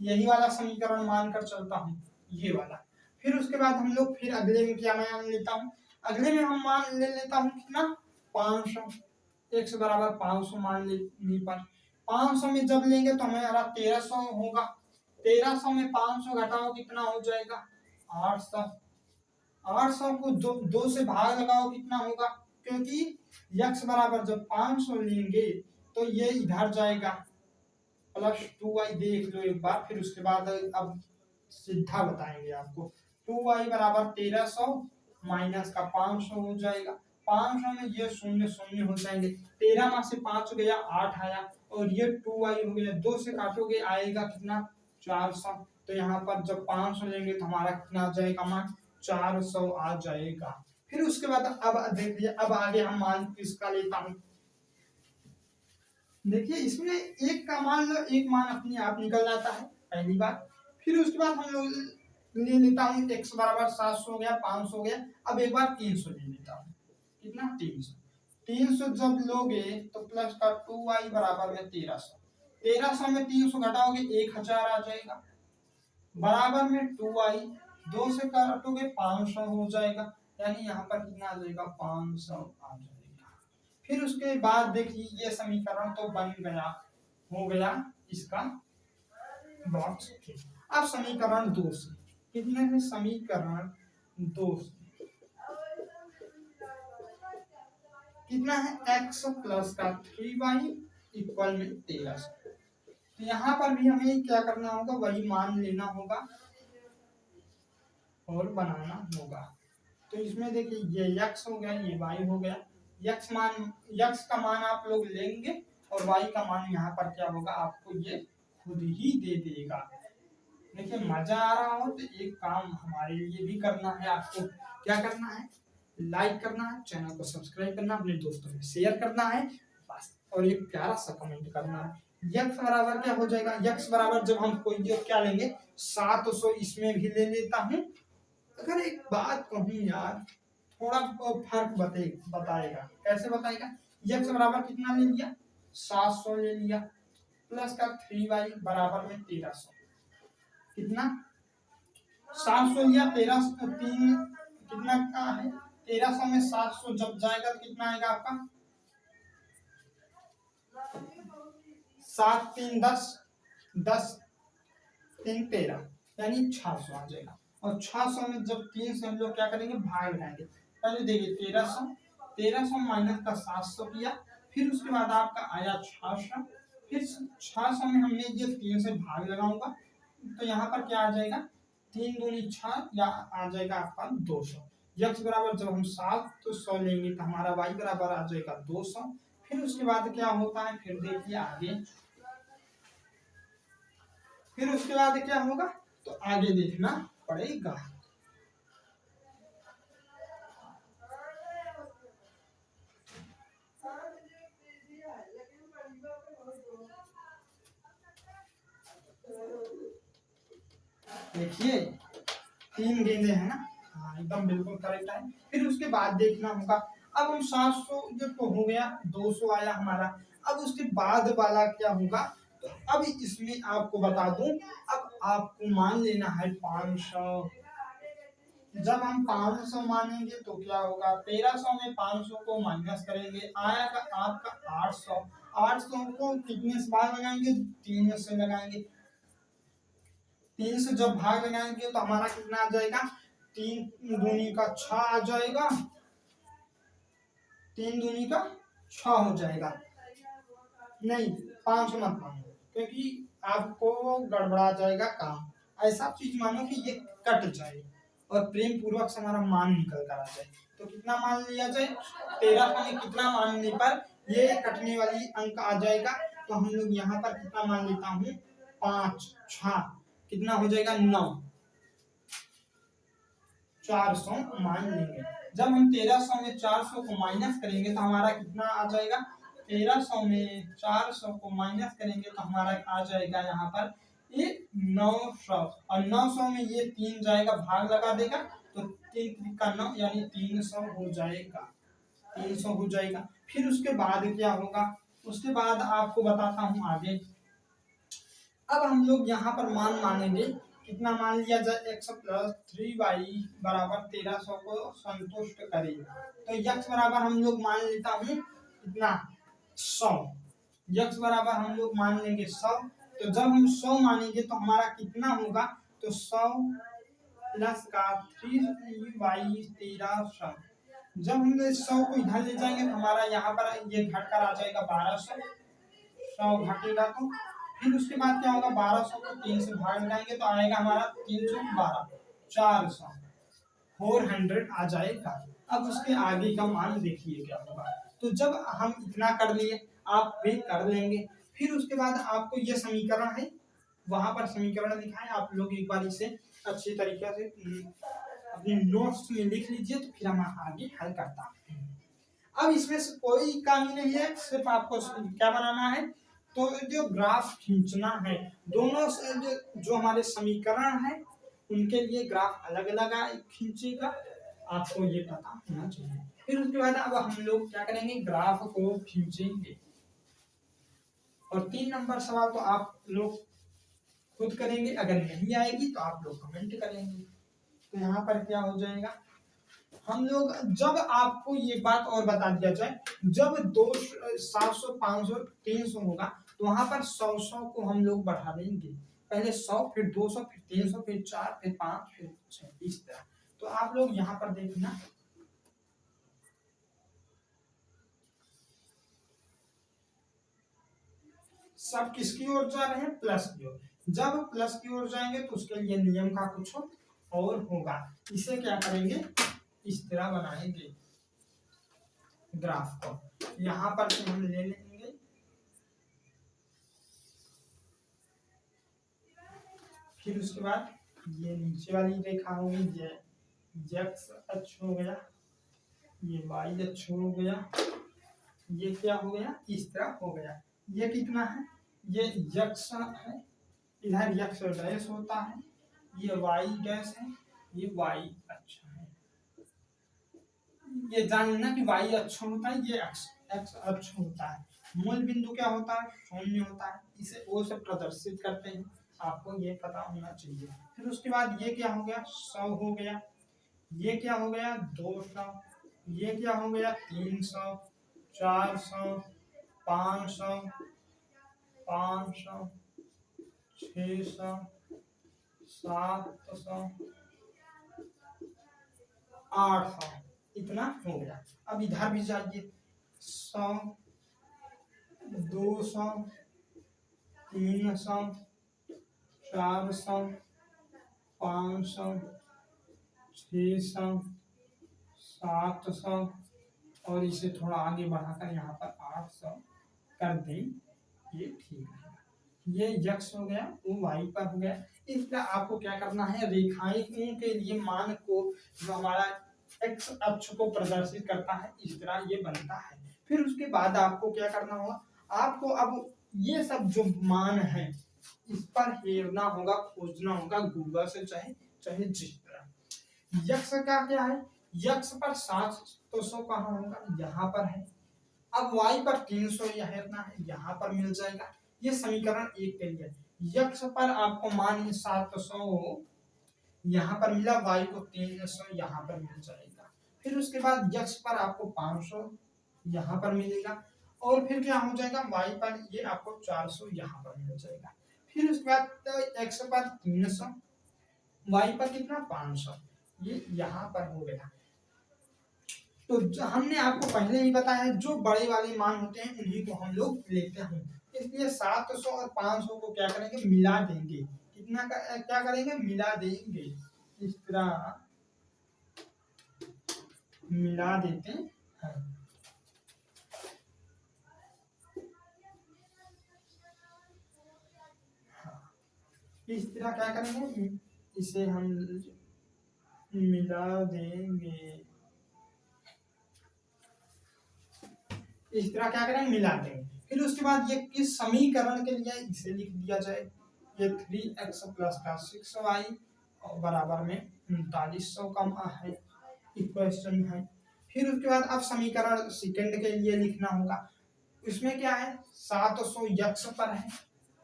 यही वाला समीकरण मानकर चलता हूँ, ये वाला। फिर उसके बाद हम लोग फिर अगले में क्या मान लेता हूँ, अगले में हम मान ले लेता हूँ कितना 500, x बराबर 500 मान लेने पर 500 में जब लेंगे तो हमारा 1300 होगा, 1300 में 500 घटाओ कितना हो जाएगा 800, 800 को 2 से भाग लगाओ कितना होगा, क्योंकि x बराबर जब 500 लेंगे तो ये इधर जाएगा प्लस 2y, देख लो एक बार। फिर उसके बाद अब सीधा बताएंगे आपको, 2y बराबर 1300 माइनस का 500 हो जाएगा, 500 में ये शून्य शून्य हो जाएंगे, 13 में से 5 गया 8 आया, और ये 2y हो गया, 2 से काटोगे आएगा कितना 400। तो यहाँ पर जब 500 लेंगे तो हमारा कितना आ जाएगा मान 400 आ जाएगा। फिर उसके बाद अब देखिए अब आगे हम मान किसका लेता हूँ, देखिए इसमें एक का मान लो, एक मान अपने आप निकल जाता है पहली बार। फिर उसके बाद हम लोग ले लेता हूँ x बराबर 700 हो गया, 500 हो गया, अब एक बार 300 ले लेता हूँ, कितना 300 जब लोगे तो प्लस का 2y बराबर में 1300, 1300 में 300 घटाओगे 1000 आ जाएगा, बराबर में 2y, 2 से काटोगे 500 हो जाएगा, यानी यहाँ पर कितना आ जाएगा 500 आ जाएगा। फिर उसके बाद देखिए ये समीकरण तो बन गया, हो गया इसका बॉक्स। अब समीकरण 2 से कितने है, समीकरण 2 से कितना है x प्लस का 3y इक्वल में 1300। तो यहाँ पर भी हमें क्या करना होगा, वही मान लेना होगा और बनाना होगा। तो इसमें देखिए ये x हो गया, ये y हो गया, x का मान आप लोग लेंगे और y का मान यहाँ पर क्या होगा आपको ये खुद ही दे देगा। देखिए मजा आ रहा हो तो एक काम हमारे लिए भी करना है, आपको क्या करना है, लाइक करना है, चैनल को सब्सक्राइब करना, अपने दोस्तों में शेयर करना है बस, और एक प्यारा सा कमेंट करना है। x बराबर क्या हो जाएगा, x बराबर जब हम कोई क्या लेंगे 700, इसमें भी ले लेता हूँ। अगर एक बात कहूँ यार, थोड़ा फर्क बताएगा, कैसे बताएगा, x बराबर कितना ले लिया 700 ले लिया, प्लस का 3y बराबर में 1300, कितना 700 लिया, 1300 3 कितना का है, 1300 में 700 जब जाएगा तो कितना आएगा आपका 7 3 10 10 3 13, यानी 600 आ जाएगा। और 600 में जब 3 से हम लोग क्या करेंगे भाग लगाएंगे, पहले देखिए 1300 माइनस का 700 किया, फिर उसके बाद आपका आया 600, फिर 600 में हमने ये 3 से भाग लगाऊंगा तो यहाँ पर क्या आ जाएगा 3 दूनी 6 या आ जाएगा आपका 200, यक्स बराबर जब हम 700 लेंगे तो हमारा वाई बराबर आ जाएगा 200। फिर उसके बाद क्या होता है, फिर देखिए आगे, फिर उसके बाद क्या होगा तो आगे देखना पड़ेगा। देखिए 3 गेंदे हैं ना, हाँ एकदम बिल्कुल करेक्ट है। फिर उसके बाद देखना होगा, अब हम 700 जो तो हो गया, 200 आया हमारा। अब उसके बाद वाला क्या होगा, तो अब इसमें आपको बता दूं, अब आपको मान लेना है 500। जब हम 500 मानेंगे तो क्या होगा, 1300 में 500 को माइनस करेंगे, आएगा आपका 800। 800 को कितने से भाग लगाएंगे, 3 से लगाएंगे। 3 से जब भाग लगाएंगे तो हमारा कितना आ जाएगा, 3 दूनी का 6 आ जाएगा, 3 दूनी का 6 हो जाएगा। नहीं 500 मत मानो, क्योंकि आपको गड़बड़ा जाएगा काम। ऐसा चीज मानो कि ये कट जाए और प्रेम पूर्वक से हमारा मान निकल कर आ जाए। तो कितना मान लिया जाए, 1300 में कितना मानने पर ये कटने वाली अंक आ जाएगा। तो हम लोग यहाँ पर कितना मान लेता हूँ, 5 6 कितना हो जाएगा, 9, 400 मान लेंगे। जब हम 1300 में 400 को माइनस करेंगे तो हमारा कितना आ जाएगा, 1300 में 400 को माइनस करेंगे तो हमारा आ जाएगा यहाँ पर ये 900। और 900 में ये 3 जाएगा, भाग लगा देगा तो 3 का 9 यानी 300 हो जाएगा, 300 हो जाएगा। फिर उसके बाद क्या होगा, उसके बाद आपको बताता हूँ आगे। अब हम लोग यहाँ पर मान मानेंगे, कितना मान लिया जाए, x प्लस 3y बराबर 1300 को संतुष्ट करेगा। तो x बराबर हम लोग मान लेता हूँ कितना, 100। x बराबर हम लोग मान लेंगे 100। तो जब हम 100 मानेंगे तो हमारा कितना होगा, तो 100 प्लस का 3y 1300। जब हम 100 को इधर ले जाएंगे तो हमारा यहाँ पर ये घटकर आ जाएगा 1200। 100 घटेगा तो फिर उसके बाद क्या होगा, 1200 को 3 से भाग लगाएंगे तो आएगा हमारा 312, 400, 400 आ जाएगा। अब उसके आगे का मान देखिए क्या होगा। तो जब हम इतना कर लिए, आप भी कर लेंगे। फिर उसके बाद आपको ये समीकरण है, वहां पर समीकरण लिखा है, आप लोग एक बार इसे अच्छी तरीके से अपने नोट्स में लिख लीजिए, तो फिर हम आगे हल करता हैं। अब इसमें से कोई कमी नहीं है, सिर्फ आपको क्या बनाना है, तो जो ग्राफ खींचना है, दोनों जो हमारे समीकरण है उनके लिए ग्राफ अलग अलग खींचेगा, आपको ये पता होना चाहिए। फिर उसके बाद अब हम लोग क्या करेंगे, ग्राफ को खींचेंगे। और 3 नंबर सवाल तो आप लोग खुद करेंगे, अगर नहीं आएगी तो आप लोग कमेंट करेंगे। तो यहाँ पर क्या हो जाएगा, हम लोग जब आपको ये बात और बता दिया जाए, जब 700 500 300 होगा तो वहां पर 100 को हम लोग बढ़ा देंगे, पहले 100 फिर 200 फिर 300 फिर 4 फिर 5 फिर 6 इस तरह। तो आप लोग यहाँ पर देखना, सब किसकी ओर जा रहे हैं, प्लस की ओर। जब प्लस की ओर जाएंगे तो उसके लिए नियम का कुछ और होगा। इसे क्या करेंगे, इस तरह बनाएंगे ग्राफ को। यहाँ पर से हम ले लेंगे, फिर उसके बाद ये नीचे वाली रेखा होगी, ये x अक्ष हो गया, ये y अक्ष हो गया, ये क्या हो गया, इस तरह हो गया। ये कितना है, ये x है, इधर x डैश होता है, ये y डैश है, ये y अक्ष है। ये जानना कि y अक्ष होता है, ये x अक्ष होता है। मूल बिंदु क्या होता है, शून्य होता है, इसे ओ से प्रदर्शित करते हैं, आपको ये पता होना चाहिए। फिर उसके बाद ये क्या हो गया, 100 हो गया, ये क्या हो गया 200, ये क्या हो गया 300, 400, 500, 500, 600, 700, 800, इतना हो गया। अब इधर भी जाइए, 100, 200, 300, 400, 500, 600, 700 और इसे थोड़ा आगे बढ़ाकर यहाँ पर 800 कर दें, ये ठीक है। ये यक्स हो गया, वो वाई पर हो गया। इस तरह आपको क्या करना है, रेखाएं के लिए मान को जो हमारा एक्स अक्ष को प्रदर्शित करता है इस तरह ये बनता है। फिर उसके बाद आपको क्या करना होगा, आपको अब ये सब जो मान है इस पर हेरना होगा, खोजना होगा गूगल से, चाहे जिस तरह। यक्स का क्या है, यक्स पर 700 कहाँ होगा, यहाँ पर है। अब वाई पर 300 हेरना है, यहाँ पर मिल जाएगा। ये समीकरण 1 के लिए। यक्स पर आपको मान 700 यहाँ पर मिला, वाई को 300 यहाँ पर मिल जाएगा। फिर उसके बाद यक्स पर आपको 500 यहाँ पर मिलेगा, और फिर क्या हो जाएगा, वाई पर ये आपको 400 यहाँ पर मिल जाएगा। फिर उसके बाद एक्स पर 300, वाई पर कितना 500, ये यहाँ पर हो गया। तो हमने आपको पहले ही बताया जो बड़े वाले मान होते हैं उन्हीं को हम लोग लेते हैं, इसलिए 700 और 500 को क्या करेंगे, मिला देंगे। कितना क्या करेंगे, मिला देंगे। इस तरह मिला देते हैं। इस तरह क्या करेंगे, इसे हम मिला देंगे। इस तरह क्या करेंगे, मिला देंगे। फिर उसके बाद ये किस समीकरण के लिए, इसे लिख दिया जाए, ये 3x प्लस का 6y और बराबर में 3900 का है इक्वेशन है। फिर उसके बाद अब समीकरण सेकंड के लिए लिखना होगा। इसमें क्या है, 700 यक्स पर है,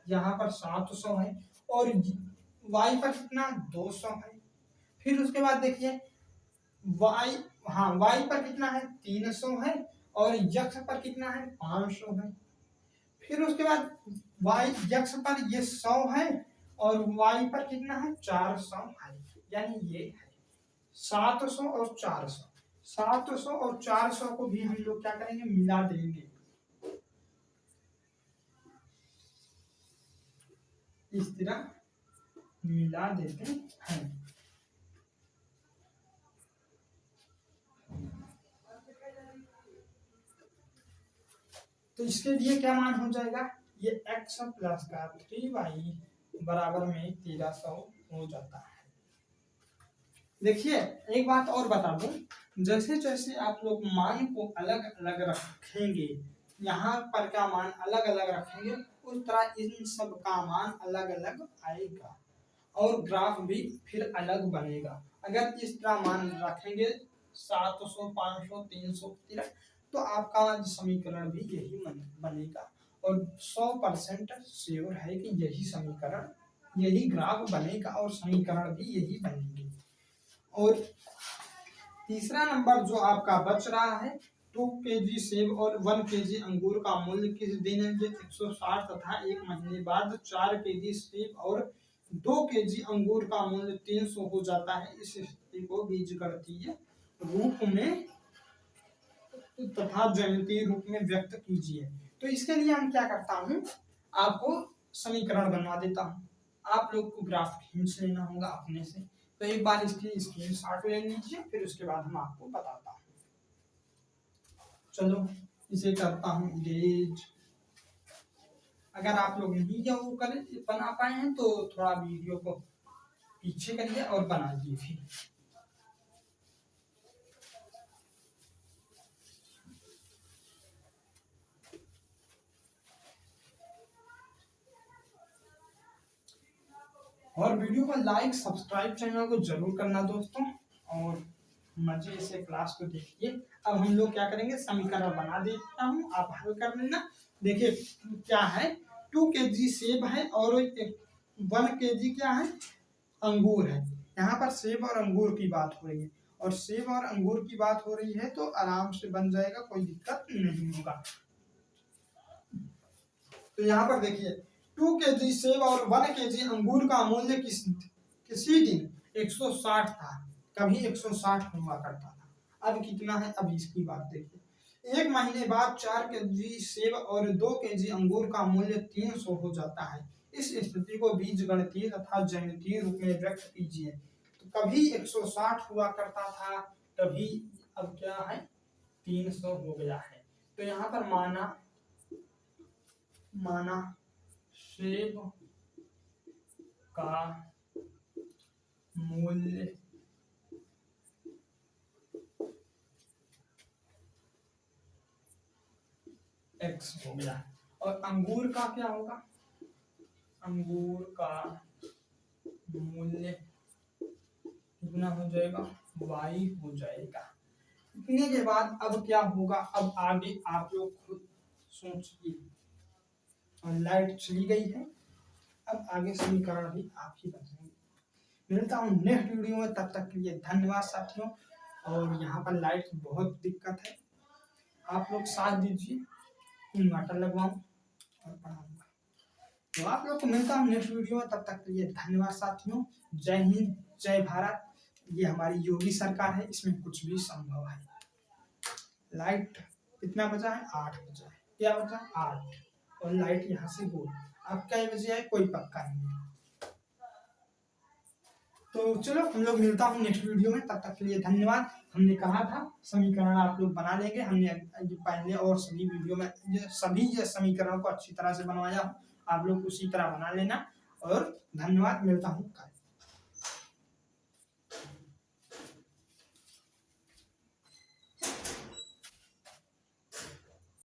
यहाँ पर 700 है, और y पर कितना 200 है। फिर उसके बाद देखिए y पर कितना है 300 है, और यक्स पर कितना है 500 है। फिर उसके बाद यक्स पर ये 100 है, और y पर कितना है 400 है, यानी ये है 700 और 400। 700 और 400 को भी हम लोग क्या करेंगे, मिला देंगे। इस तरह मिला देते हैं। तो इसके लिए क्या मान हो जाएगा, ये x प्लस का 3y बराबर में 1300 हो जाता है। देखिए एक बात और बता दूं, जैसे जैसे आप लोग मान को अलग अलग रखेंगे, यहाँ पर का मान अलग अलग रखेंगे, उस तरह इन सब का मान अलग अलग आएगा, और ग्राफ भी फिर अलग बनेगा। अगर इस तरह मान रखेंगे 700, 500, 300, तो आपका समीकरण भी यही बनेगा, और 100% श्योर है कि यही समीकरण, यही ग्राफ बनेगा, और समीकरण भी यही बनेंगे। और तीसरा नंबर जो आपका बच रहा है, 2 kg सेब और 1 kg अंगूर का मूल्य किस दिन 160 तथा 1 महीने बाद 4 kg सेब और 2 kg अंगूर का मूल्य 300 हो जाता है, इस स्थिति को बीजगणितीय रूप में तथा ज्यामितीय रूप में व्यक्त कीजिए। तो इसके लिए हम क्या करता हूँ, आपको समीकरण बनवा देता हूँ, आप लोग को ग्राफ खींच लेना होगा अपने से। तो एक बार इसकी स्क्रीनशॉट ले लीजिए, फिर उसके बाद हम आपको बताता हूँ। चलो इसे करता हूँ इरेज। अगर आप लोग नहीं वो करें बना पाए हैं तो थोड़ा वीडियो को पीछे करिए और बनाइए फिर। और वीडियो को लाइक सब्सक्राइब चैनल को जरूर करना दोस्तों, और मजे से क्लास को देखिए। अब हम लोग क्या करेंगे, समीकरण बना देता हूँ, आप हल कर लेना। देखिए क्या है, 2 kg सेब है और 1 kg क्या है, अंगूर है। यहाँ पर सेब और अंगूर की बात हो रही है, और सेब और अंगूर की बात हो रही है तो आराम से बन जाएगा, कोई दिक्कत नहीं होगा। तो यहाँ पर देखिए 2 kg सेब और 1 kg अंगूर का मूल्य किसी दिन 160 था, कभी 160 हुआ करता था, अब कितना है, अब इसकी बात देखिए। 1 महीने बाद 4 kg सेब और 2 kg अंगूर का मूल्य 300 हो जाता है, इस स्थिति को बीजगणितीय तथा ज्यामितीय रूप में व्यक्त कीजिए। तो कभी 160 हुआ करता था, कभी अब क्या है 300 हो गया है। तो यहाँ पर माना सेब का मूल्य x हो गया। और अंगूर का क्या होगा, अंगूर का मूल्य कितना हो जाएगा, y हो जाएगा। इतने के बाद अब क्या होगा, अब आगे आप लोग खुद सोचिए। और लाइट चली गई है, अब आगे समीकरण भी आप ही बताएंगे। मिलता हूँ नेक्स्ट वीडियो में, तब तक के लिए धन्यवाद साथियों। और यहाँ पर लाइट की बहुत दिक्कत है, आप लोग साथ दीजिए, इन्वर्टर लगवाऊं और पढ़ाऊंगा। तो आप लोग को मिलता हूँ नेक्स्ट वीडियो में, तब तक के लिए धन्यवाद साथियों। जय हिंद, जय भारत। ये हमारी योगी सरकार है, इसमें कुछ भी संभव है। लाइट कितना बजा है, 8 बजा है। क्या बजा, 8। और लाइट यहाँ से गोल, अब क्या बजे है कोई पक्का नहीं है। तो चलो हम लोग मिलता हूँ नेक्स्ट वीडियो में, तब तक के लिए धन्यवाद। हमने कहा था समीकरण आप लोग बना लेंगे, हमने पहले और सभी वीडियो में सभी समीकरणों को अच्छी तरह से बनवाया, आप लोग उसी तरह बना लेना। और धन्यवाद, मिलता हूँ।